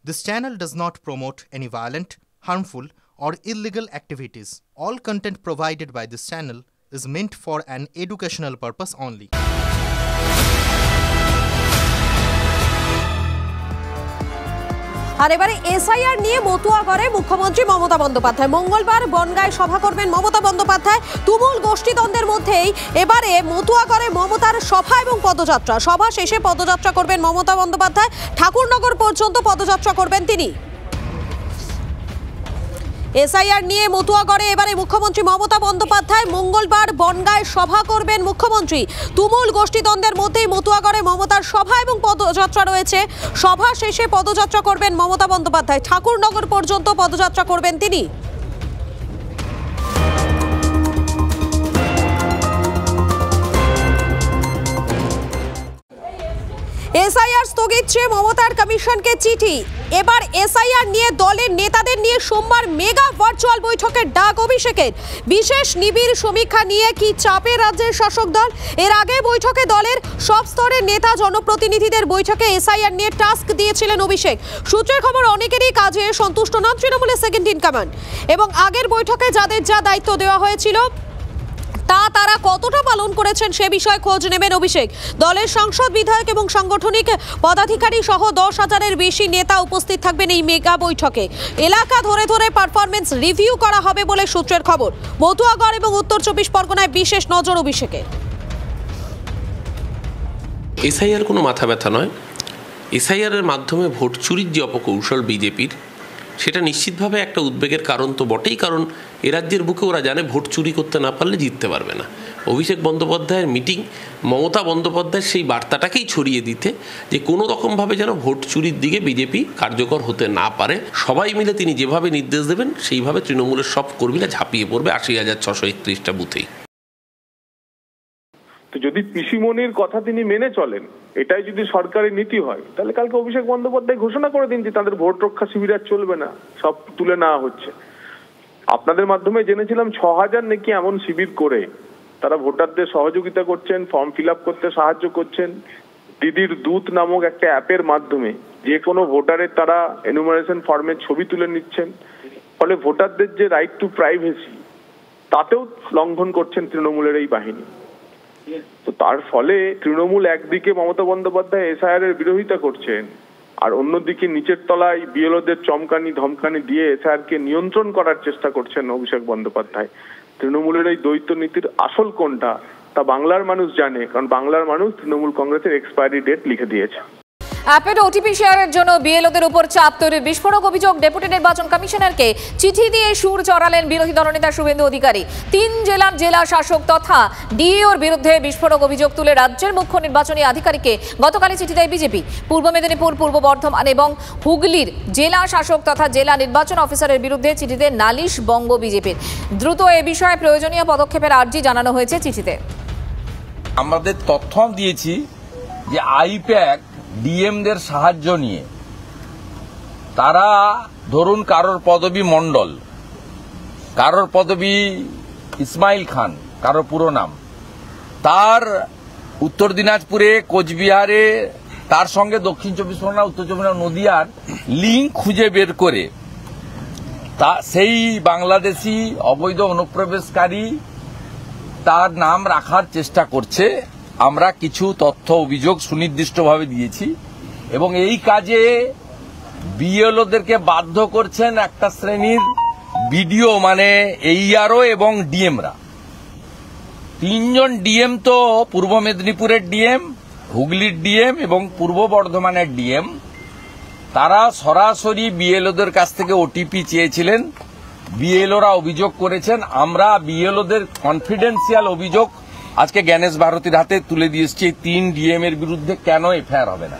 This channel does not promote any violent, harmful, or illegal activities. All content provided by this channel is meant for an educational purpose only. আর এবারে SIR নিয়ে মতুয়া করে মুখ্যমন্ত্রী মমতা বন্দ্যোপাধ্যায়। মঙ্গলবার বনগাঁয় সভা করবেন মমতা বন্দ্যোপাধ্যায়। তুমুল গোষ্ঠীদ্বন্দ্বের মধ্যেই এবারে মতুয়া করে মমতার সভা এবং পদযাত্রা। সভা শেষে পদযাত্রা করবেন মমতা বন্দ্যোপাধ্যায়। ঠাকুরনগর পর্যন্ত পদযাত্রা করবেন তিনি। এসআইআর নিয়ে মতুয়া করে এবারে মুখ্যমন্ত্রী মমতা বন্দ্যোপাধ্যায়। মঙ্গলবার বনগাঁয় সভা করবেন মুখ্যমন্ত্রী। তুমুল গোষ্ঠীদ্বন্দ্বের মধ্যেই মতুয়া করে মমতার সভা এবং পদযাত্রা রয়েছে। সভা শেষে পদযাত্রা করবেন মমতা বন্দ্যোপাধ্যায়। ঠাকুরনগর পর্যন্ত পদযাত্রা করবেন তিনি। এসআইআর স্থগিত চেয়ে মমতার কমিশনকে চিঠি। এবার এসআইআর নিয়ে দলের নেতাদের নিয়ে সোমবার মেগা ভার্চুয়াল বৈঠকের ডাক অভিষেকের। বিশেষ নিবিড় সমীক্ষা নিয়ে কি চাপে রাজ্যের শাসক দল। এর আগে বৈঠকে দলের সব স্তরের নেতা জনপ্রতিনিধিদের বৈঠকে এসআইআর নিয়ে টাস্ক দিয়েছিলেন অভিষেক। সূত্রের খবর অনেকেরই কাজে সন্তুষ্ট নন তৃণমূলের সেকেন্ড ইন কমান্ড। এবং আগের বৈঠকে যাদের যা দায়িত্ব দেওয়া হয়েছিল তারা কতটা পালন করেছেন সে বিষয়ে খোঁজ নেবেন অভিষেক। দলের সাংসদ, বিধায়ক এবং সাংগঠনিক পদাধিকারী সহ 10,000-এর বেশি নেতা উপস্থিত থাকবেন এই মেগা বৈঠকে। এলাকা ধরে ধরে পারফরমেন্স রিভিউ করা হবে বলে সূত্রের খবর। মতুয়াগড় এবং উত্তর 24 পরগনায় বিশেষ নজর অভিষেকের। এসআইআর কোনো মাথা ব্যথা নয়। এসআইআর এর মাধ্যমে ভোট চুরির যে অপকৌশল বিজেপির, সেটা নিশ্চিতভাবে একটা উদ্বেগের কারণ তো বটেই। কারণ এ রাজ্যের বুকে ওরা জানে ভোট চুরি করতে না পারলে জিততে পারবে না। অভিষেক বন্দ্যোপাধ্যায়ের মিটিং মমতা বন্দ্যোপাধ্যায়ের সেই বার্তাটাকেই ছড়িয়ে দিতে যে কোনো রকমভাবে যেন ভোট চুরির দিকে বিজেপি কার্যকর হতে না পারে। সবাই মিলে তিনি যেভাবে নির্দেশ দেবেন সেইভাবে তৃণমূলের সব কর্মীরা ঝাঁপিয়ে পড়বে 80,631টা বুথেই। তো যদি পিসিমনির কথা তিনি মেনে চলেন, এটাই যদি সরকারি নীতি হয়, তাহলে কালকে অভিষেক বন্দ্যোপাধ্যায় ঘোষণা করে দিন যে তাদের ভোট রক্ষা শিবির আর চলবে না, সব তুলে নেওয়া হচ্ছে। আপনাদের মাধ্যমে জেনেছিলাম 6,000 নাকি এমন শিবির করে তারা ভোটারদের সহযোগিতা করছেন, ফর্ম ফিল আপ করতে সাহায্য করছেন। দিদির দূত নামক একটা অ্যাপের মাধ্যমে যে কোনো ভোটারের তারা এনুমারেশন ফর্মের ছবি তুলে নিচ্ছেন। ফলে ভোটারদের যে রাইট টু প্রাইভেসি, তাতেও লঙ্ঘন করছেন তৃণমূলের এই বাহিনী। তো তার ফলে তৃণমূল একদিকে মমতা বন্দ্যোপাধ্যায় এসআইআর এর বিরোধিতা করছেন, আর অন্যদিকে নিচের তলায় বিএলওদের চমকানি ধমকানি দিয়ে এসআইআর কে নিয়ন্ত্রণ করার চেষ্টা করছেন অভিষেক বন্দ্যোপাধ্যায়। তৃণমূলের এই দ্বৈত নীতির আসল কোনটা তা বাংলার মানুষ জানে, কারণ বাংলার মানুষ তৃণমূল কংগ্রেসের এক্সপায়ারি ডেট লিখে দিয়েছে। অ্যাপেড ওটিপি শেয়ারের জন্য বিএলওদের উপর চাপ তৈরির বিস্ফোরক অভিযোগ। ডেপুটি নির্বাচন কমিশনারকে চিঠি দিয়ে সুর চড়ালেন বিরোধী দলনেতা শুভেন্দু অধিকারী। 3 জেলার জেলা শাসক তথা ডিইওর বিরুদ্ধে বিস্ফোরক অভিযোগ তুলে রাজ্যের মুখ্য নির্বাচনী আধিকারিককে গতকালই চিঠি দেয় বিজেপি। পূর্ব মেদিনীপুর, পূর্ব বর্ধমান এবং হুগলির জেলা শাসক তথা জেলা নির্বাচন অফিসারের বিরুদ্ধে চিঠিতে নালিশ বঙ্গ বিজেপির। দ্রুত এ বিষয়ে প্রয়োজনীয় পদক্ষেপের আর্জি জানানো হয়েছে চিঠিতে। আমাদের তথ্য দিয়েছি যে আইপ্যাক ডিএমদের সাহায্য নিয়ে তারা ধরুন কারোর পদবী মণ্ডল, কারোর পদবী ইসমাইল খান, কারোর পুরো নাম, তার উত্তর দিনাজপুরে, কোচবিহারে, তার সঙ্গে দক্ষিণ 24 পরগনা, উত্তর 24 পরগনা, নদিয়ার লিঙ্ক খুঁজে বের করে তা সেই বাংলাদেশি অবৈধ অনুপ্রবেশকারী তার নাম রাখার চেষ্টা করছে। আমরা কিছু তথ্য অভিযোগ সুনির্দিষ্টভাবে দিয়েছি এবং এই কাজে বিএলওদেরকে বাধ্য করছেন একটা শ্রেণীর বিডিও, মানে এইআরও এবং ডিএমরা। 3 জন ডিএম তো পূর্ব মেদিনীপুরের ডিএম, হুগলির ডিএম এবং পূর্ব বর্ধমানের ডিএম, তারা সরাসরি বিএলওদের কাছ থেকে ওটিপি চেয়েছিলেন। বিএলওরা অভিযোগ করেছেন। আমরা বিএলওদের কনফিডেন্সিয়াল অভিযোগ আজকে জ্ঞানেশ ভারতীর হাতে তুলে দিয়েছি। 3 ডিএম এর বিরুদ্ধে কেন এফআইআর হবে না।